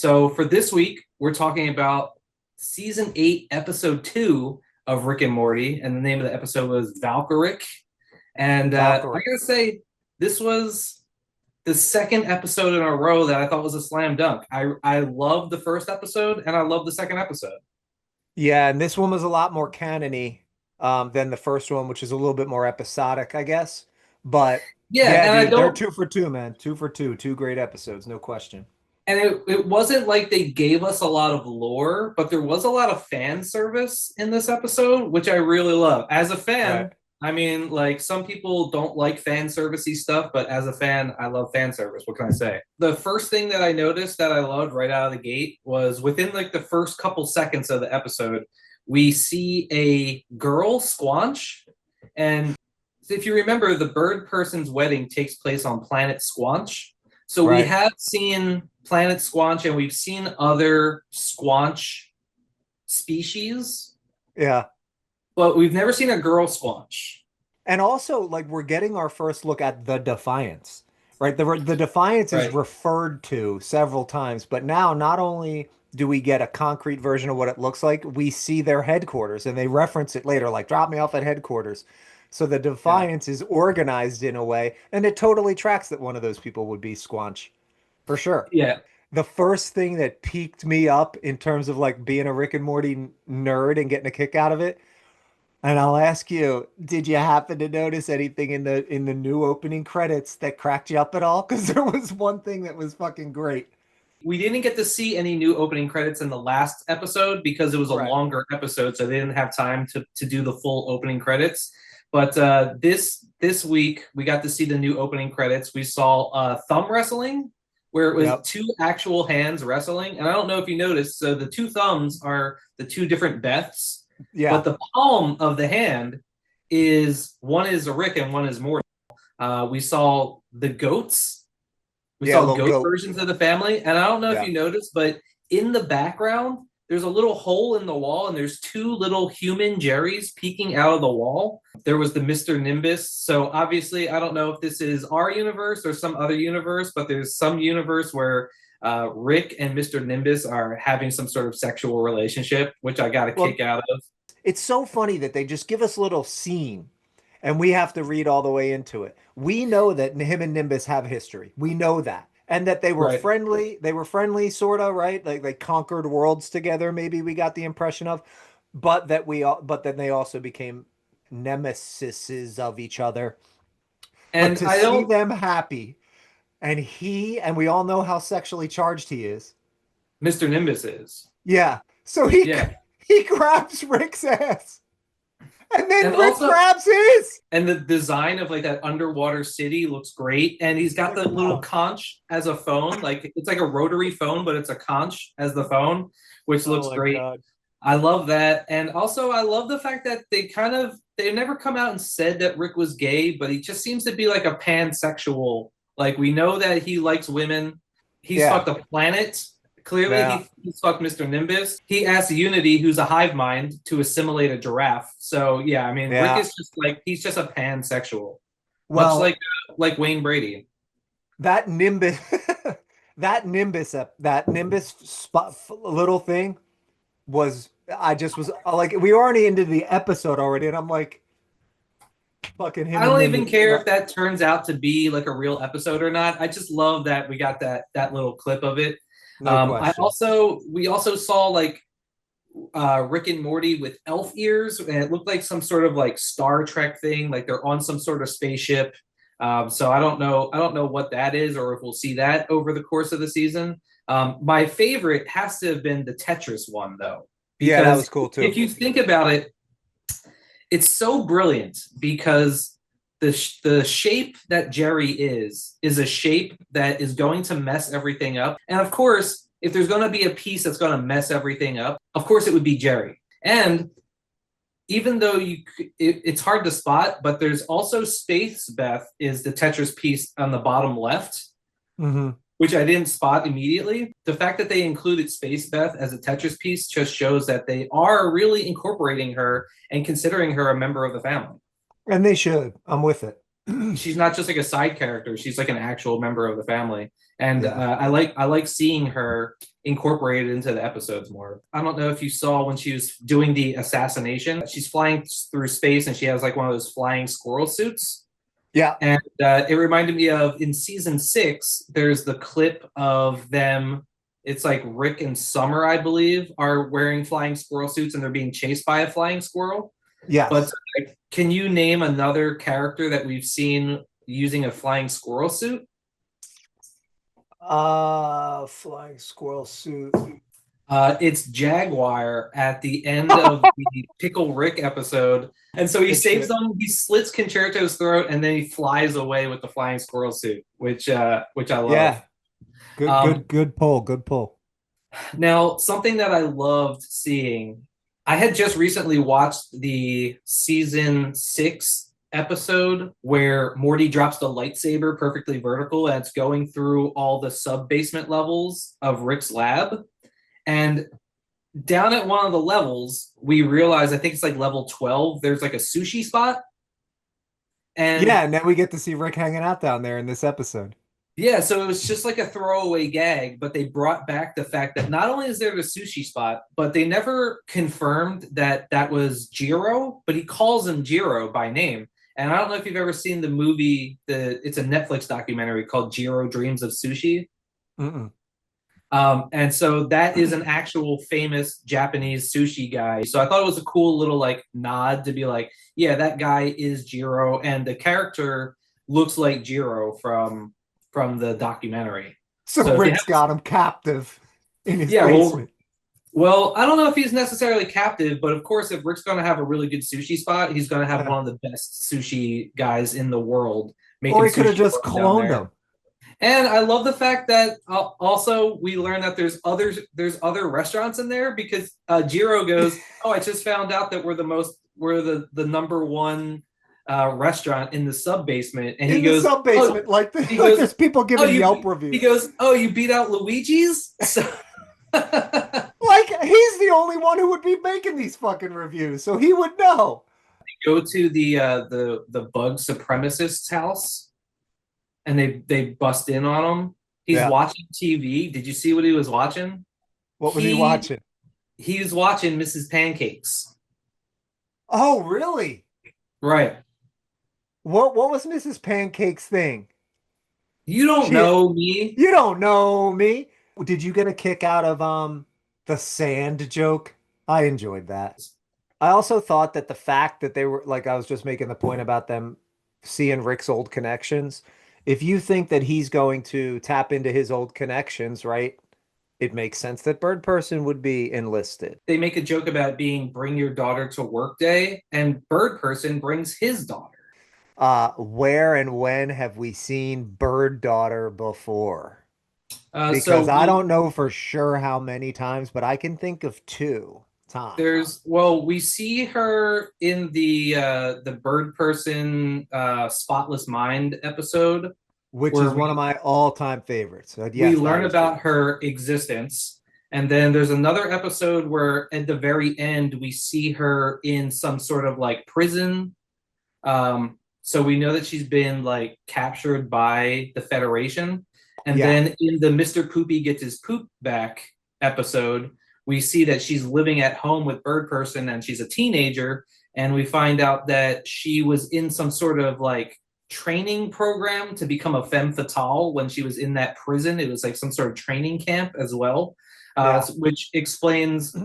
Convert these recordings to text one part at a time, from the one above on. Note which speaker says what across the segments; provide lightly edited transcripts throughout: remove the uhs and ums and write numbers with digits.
Speaker 1: So for this week, we're talking about season 8, episode 2 of Rick and Morty, and the name of the episode was Valkyrick. And I
Speaker 2: Valkyrie.
Speaker 1: gotta say, this was the second episode in a row that I thought was a slam dunk. I love the first episode, and I love the second episode.
Speaker 2: Yeah, and this one was a lot more canony than the first one, which is a little bit more episodic, I guess. But
Speaker 1: Yeah,
Speaker 2: yeah,
Speaker 1: and I
Speaker 2: dude, they're
Speaker 1: don't,
Speaker 2: two for two, man. Two for two. Two great episodes, no question.
Speaker 1: and it wasn't like they gave us a lot of lore, but there was a lot of fan service in this episode, which I really love. As a
Speaker 2: Right.
Speaker 1: fan, I mean, like some people don't like fan servicey stuff, but as a fan, I love fan service. What can I say? The first thing that I noticed that I loved right out of the gate was within like the first couple seconds of the episode, we see a girl squanch. And if you remember, the bird person's wedding takes place on planet Squanch. So we
Speaker 2: Right.
Speaker 1: have seen Planet Squanch and we've seen other Squanch species,
Speaker 2: Yeah.
Speaker 1: but we've never seen a girl Squanch.
Speaker 2: And also, like, we're getting our first look at the Defiance, right? The Defiance is
Speaker 1: Right.
Speaker 2: referred to several times, but now not only do we get a concrete version of what it looks like, we see their headquarters and they reference it later, like, drop me off at headquarters. So the
Speaker 1: Yeah.
Speaker 2: Defiance is organized in a way, and it totally tracks that one of those people would be Squanch, for sure.
Speaker 1: Yeah.
Speaker 2: The first thing that piqued me up in terms of like being a Rick and Morty nerd and getting a kick out of it, and I'll ask you, did you happen to notice anything in the new opening credits that cracked you up at all? Because there was one thing that was fucking great.
Speaker 1: We didn't get to see any new opening credits in the last episode because it was a
Speaker 2: Right.
Speaker 1: longer episode, so they didn't have time to do the full opening credits. But this week we got to see the new opening credits. We saw thumb wrestling, where it was
Speaker 2: Yep.
Speaker 1: two actual hands wrestling, and I don't know if you noticed. So the two thumbs are the two different Beths, but
Speaker 2: Yeah.
Speaker 1: the palm of the hand is one is a Rick and one is Morty. We saw the goats. We
Speaker 2: Yeah,
Speaker 1: saw
Speaker 2: little
Speaker 1: goat
Speaker 2: goat.
Speaker 1: versions of the family, and I don't know if
Speaker 2: Yeah.
Speaker 1: you noticed, but in the background, there's a little hole in the wall, and there's two little human Jerrys peeking out of the wall. There was the Mr. Nimbus. So obviously, I don't know if this is our universe or some other universe, but there's some universe where Rick and Mr. Nimbus are having some sort of sexual relationship, which I got a
Speaker 2: Well,
Speaker 1: kick out of.
Speaker 2: it's so funny that they just give us a little scene and we have to read all the way into it. We know that him and Nimbus have history. We know that. And that they were
Speaker 1: Right.
Speaker 2: friendly. They were friendly, sort of, right? Like they conquered worlds together, maybe we got the impression of. But then they also became nemesises of each other. But
Speaker 1: And
Speaker 2: to
Speaker 1: I
Speaker 2: see
Speaker 1: don't,
Speaker 2: them happy, and we all know how sexually charged he is.
Speaker 1: Mr. Nimbus is.
Speaker 2: Yeah. So
Speaker 1: Yeah.
Speaker 2: he grabs Rick's ass. And then
Speaker 1: And
Speaker 2: Rick
Speaker 1: also,
Speaker 2: grabs his.
Speaker 1: and the design of like that underwater city looks great. And he's got
Speaker 2: Like,
Speaker 1: the little
Speaker 2: wow.
Speaker 1: conch as a phone. Like it's like a rotary phone, but it's a conch as the phone, which looks
Speaker 2: Oh my
Speaker 1: great.
Speaker 2: God.
Speaker 1: I love that. And also I love the fact that they've never come out and said that Rick was gay, but he just seems to be like a pansexual. Like we know that he likes women. He's
Speaker 2: Yeah.
Speaker 1: fucked a planet. Clearly,
Speaker 2: Yeah.
Speaker 1: he's fucked Mr. Nimbus. He asked Unity, who's a hive mind, to assimilate a giraffe. So yeah, I mean, Rick
Speaker 2: Yeah.
Speaker 1: is just like he's just a pansexual, much
Speaker 2: Well,
Speaker 1: like Wayne Brady.
Speaker 2: that Nimbus, that Nimbus little thing was, I just was like, we were already into the episode already. And I'm like, fucking him
Speaker 1: I
Speaker 2: and
Speaker 1: don't even
Speaker 2: Nimbus.
Speaker 1: care if that turns out to be like a real episode or not. I just love that we got that little clip of it.
Speaker 2: No
Speaker 1: I
Speaker 2: question.
Speaker 1: also we also saw like Rick and Morty with elf ears, and it looked like some sort of like Star Trek thing, like they're on some sort of spaceship. So I don't know what that is, or if we'll see that over the course of the season. My favorite has to have been the Tetris one, though,
Speaker 2: Yeah, that
Speaker 1: because
Speaker 2: was cool too.
Speaker 1: if you think about it, it's so brilliant because the shape that Jerry is a shape that is going to mess everything up. And of course, if there's going to be a piece that's going to mess everything up, of course it would be Jerry. And even though it's hard to spot, but there's also Space Beth is the Tetris piece on the bottom left,
Speaker 2: Hmm.
Speaker 1: which I didn't spot immediately. The fact that they included Space Beth as a Tetris piece just shows that they are really incorporating her and considering her a member of the family.
Speaker 2: And they should. I'm with it.
Speaker 1: she's not just like a side character. She's like an actual member of the family. And
Speaker 2: Yeah.
Speaker 1: I like seeing her incorporated into the episodes more. I don't know if you saw when she was doing the assassination. She's flying through space and she has like one of those flying squirrel suits.
Speaker 2: Yeah.
Speaker 1: And it reminded me of in season 6, there's the clip of them. It's like Rick and Summer, I believe, are wearing flying squirrel suits and they're being chased by a flying squirrel. But
Speaker 2: Yes.
Speaker 1: like, can you name another character that we've seen using a flying squirrel suit?
Speaker 2: Flying squirrel suit.
Speaker 1: It's Jaguar at the end of the Pickle Rick episode. And so he
Speaker 2: Good
Speaker 1: saves
Speaker 2: shit.
Speaker 1: them, he slits Concerto's throat, and then he flies away with the flying squirrel suit, which I love.
Speaker 2: Yeah. Good,
Speaker 1: Um,
Speaker 2: good, good pull. Good pull.
Speaker 1: Now, something that I loved seeing, I had just recently watched the season 6 episode where Morty drops the lightsaber perfectly vertical and it's going through all the sub basement levels of Rick's lab. And down at one of the levels, we realize, I think it's like level 12, there's like a sushi spot.
Speaker 2: Yeah,
Speaker 1: And
Speaker 2: and then we get to see Rick hanging out down there in this episode.
Speaker 1: yeah, so it was just like a throwaway gag, but they brought back the fact that not only is there the sushi spot, but they never confirmed that that was Jiro, but he calls him Jiro by name. And I don't know if you've ever seen the movie, it's a Netflix documentary called Jiro Dreams of Sushi.
Speaker 2: Mm-mm.
Speaker 1: And so that is an actual famous Japanese sushi guy. So I thought it was a cool little like nod to be like, yeah, that guy is Jiro, and the character looks like Jiro from the documentary.
Speaker 2: So
Speaker 1: So if you
Speaker 2: Rick's
Speaker 1: have,
Speaker 2: got him captive in his
Speaker 1: yeah,
Speaker 2: basement.
Speaker 1: well, I don't know if he's necessarily captive, but of course, if Rick's going to have a really good sushi spot, he's going to have one of the best sushi guys in the world making
Speaker 2: Or he could have
Speaker 1: sushi
Speaker 2: just
Speaker 1: down
Speaker 2: cloned
Speaker 1: there.
Speaker 2: him.
Speaker 1: And I love the fact that also we learn that there's other restaurants in there because Jiro goes, oh, I just found out that we're the number one restaurant in the sub basement, and
Speaker 2: In
Speaker 1: he
Speaker 2: the
Speaker 1: goes,
Speaker 2: sub
Speaker 1: oh,
Speaker 2: basement, like,
Speaker 1: he
Speaker 2: like
Speaker 1: goes,
Speaker 2: there's people
Speaker 1: oh
Speaker 2: giving Yelp
Speaker 1: he
Speaker 2: reviews.
Speaker 1: goes, oh, you beat out Luigi's. So
Speaker 2: Like he's the only one who would be making these fucking reviews, so he would know.
Speaker 1: go to the bug supremacist's house, and they bust in on him. He's
Speaker 2: Yeah.
Speaker 1: watching TV. Did you see what he was watching?
Speaker 2: What was he watching?
Speaker 1: He was watching Mrs. Pancakes.
Speaker 2: Oh, really?
Speaker 1: Right.
Speaker 2: What was Mrs. Pancake's thing?
Speaker 1: You don't
Speaker 2: She,
Speaker 1: know me.
Speaker 2: you don't know me. Did you get a kick out of the sand joke? I enjoyed that. I also thought that the fact that they were like I was just making the point about them seeing Rick's old connections. If you think that he's going to tap into his old connections, right? It makes sense that Bird Person would be enlisted.
Speaker 1: They make a joke about being bring your daughter to work day, and Bird Person brings his daughter.
Speaker 2: Where and when have we seen Bird Daughter before?
Speaker 1: So
Speaker 2: Because I don't know for sure how many times, but I can think of 2 times.
Speaker 1: we see her in the Bird Person Spotless Mind episode
Speaker 2: Which
Speaker 1: where
Speaker 2: is one of my all-time favorites. So
Speaker 1: we
Speaker 2: yes, that
Speaker 1: learn
Speaker 2: is
Speaker 1: about
Speaker 2: true.
Speaker 1: her existence. And then there's another episode where at the very end we see her in some sort of like prison. So we know that she's been like captured by the Federation. And
Speaker 2: Yeah,
Speaker 1: then in the Mr. Poopy Gets His Poop Back episode, we see that she's living at home with Bird Person and she's a teenager. And we find out that she was in some sort of like training program to become a femme fatale when she was in that prison. It was like some sort of training camp as well,
Speaker 2: yeah.
Speaker 1: which explains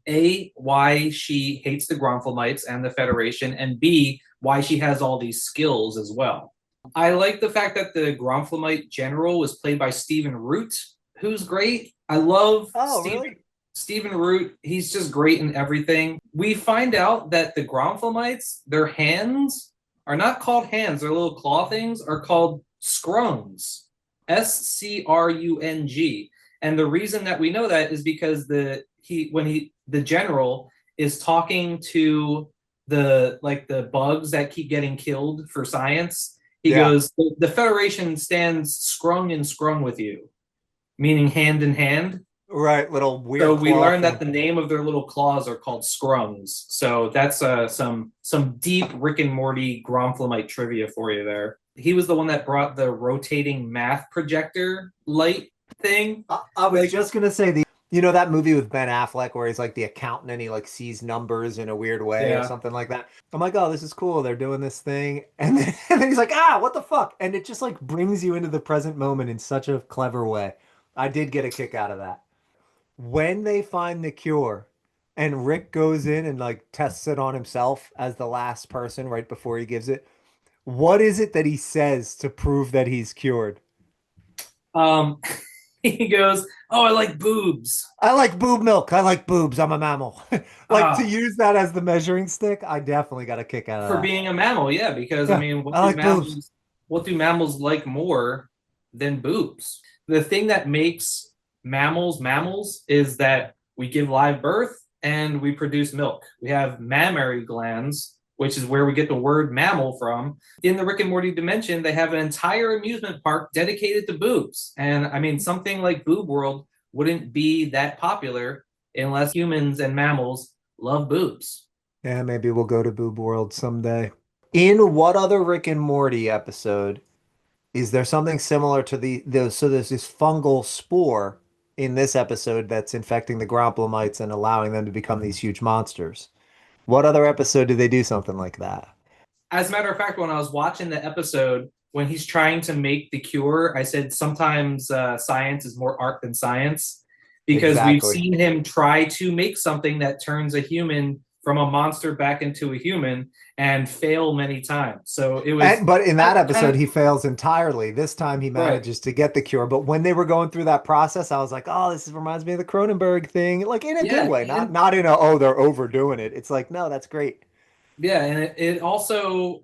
Speaker 1: A, why she hates the Gronfalmites and the Federation, and B, why she has all these skills as well. I like the fact that the Gronfalmite general was played by Stephen Root, who's great. I love
Speaker 2: Oh, really?
Speaker 1: Stephen Root. He's just great in everything. We find out that the Gronfalmites, their hands are not called hands. Their little claw things are called scrungs. Scrung. And the reason that we know that is because the general is talking to the bugs that keep getting killed for science. He
Speaker 2: Yeah.
Speaker 1: goes, the Federation stands scrung and scrung with you, meaning hand in hand.
Speaker 2: Right, little
Speaker 1: So
Speaker 2: weird
Speaker 1: we
Speaker 2: claw
Speaker 1: learned that
Speaker 2: thing.
Speaker 1: the name of their little claws are called scrums. So that's some deep Rick and Morty Gromflemite trivia for you there. He was the one that brought the rotating math projector light thing.
Speaker 2: I was
Speaker 1: Like,
Speaker 2: just gonna say that movie with Ben Affleck where he's like the accountant and he like sees numbers in a weird way or
Speaker 1: yeah.
Speaker 2: something like that. I'm like, oh, this is cool. They're doing this thing, and then he's like, ah, what the fuck? And it just like brings you into the present moment in such a clever way. I did get a kick out of that. When they find the cure, and Rick goes in and like tests it on himself as the last person right before he gives it. What is it that he says to prove that he's cured?
Speaker 1: Um, he goes, "Oh, I like boobs."
Speaker 2: I like boob milk. I like boobs. I'm a mammal. Like to
Speaker 1: Ah,
Speaker 2: use that as the measuring stick, I definitely got a kick out of
Speaker 1: for
Speaker 2: that.
Speaker 1: being a mammal, yeah. Because I
Speaker 2: Yeah,
Speaker 1: mean,
Speaker 2: I like boobs.
Speaker 1: what do mammals like more than boobs? The thing that makes mammals mammals is that we give live birth and we produce milk. We have mammary glands, which is where we get the word mammal from. In the Rick and Morty dimension, they have an entire amusement park dedicated to boobs. And I mean, something like Boob World wouldn't be that popular unless humans and mammals love boobs.
Speaker 2: Yeah, maybe we'll go to Boob World someday. In what other Rick and Morty episode is there something similar to so there's this fungal spore in this episode that's infecting the Gromplemites and allowing them to become these huge monsters? What other episode did they do something like that?
Speaker 1: As a matter of fact, when I was watching the episode, when he's trying to make the cure, I said sometimes science is more art than science because we've
Speaker 2: Exactly.
Speaker 1: seen him try to make something that turns a human from a monster back into a human and fail many times. So it was
Speaker 2: But in that
Speaker 1: kind
Speaker 2: episode,
Speaker 1: of
Speaker 2: he fails entirely. This time he
Speaker 1: right.
Speaker 2: manages to get the cure. But when they were going through that process, I was like, oh, reminds me of the Cronenberg thing. Like in a good
Speaker 1: Yeah,
Speaker 2: way, not
Speaker 1: and
Speaker 2: not in a, oh, they're overdoing it. It's like, no, that's great.
Speaker 1: yeah, and it also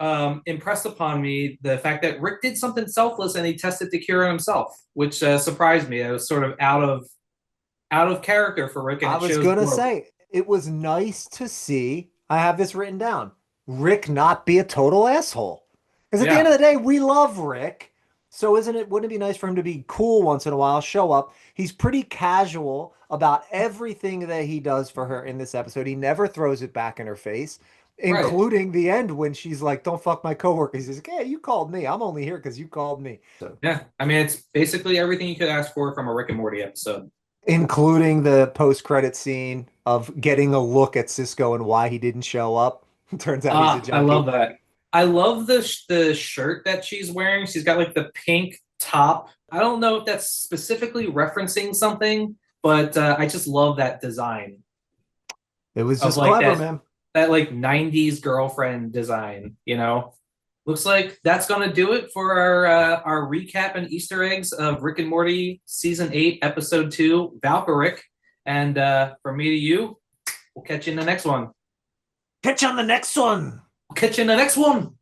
Speaker 1: impressed upon me the fact that Rick did something selfless and he tested the cure on himself, which surprised me. It was sort of out of character for Rick, and
Speaker 2: I
Speaker 1: it
Speaker 2: was
Speaker 1: shows
Speaker 2: gonna
Speaker 1: growth.
Speaker 2: say it was nice to see. I have this written down. Rick not be a total asshole. Because at the end
Speaker 1: Yeah,
Speaker 2: of the day, we love Rick. So wouldn't it be nice for him to be cool once in a while, show up? He's pretty casual about everything that he does for her in this episode. He never throws it back in her face,
Speaker 1: right.
Speaker 2: including the end when she's like, "Don't fuck my coworker." He says, "Yeah, you called me. I'm only here because you called me." So,
Speaker 1: Yeah, I mean it's basically everything you could ask for from a Rick and Morty episode.
Speaker 2: including the post-credit scene of getting a look at Cisco and why he didn't show up. Turns out he's a
Speaker 1: Ah, I love
Speaker 2: junkie.
Speaker 1: that. I love the shirt that she's wearing. She's got like the pink top. I don't know if that's specifically referencing something, but I just love that design
Speaker 2: It was
Speaker 1: of
Speaker 2: just
Speaker 1: like
Speaker 2: clever, man.
Speaker 1: that like 90s girlfriend design, you know. Looks like that's gonna do it for our recap and Easter eggs of Rick and Morty season 8, episode 2, Valkyrick. And from me to you, we'll catch you in the next one.
Speaker 2: Catch you on the next one.
Speaker 1: We'll catch you in the next one.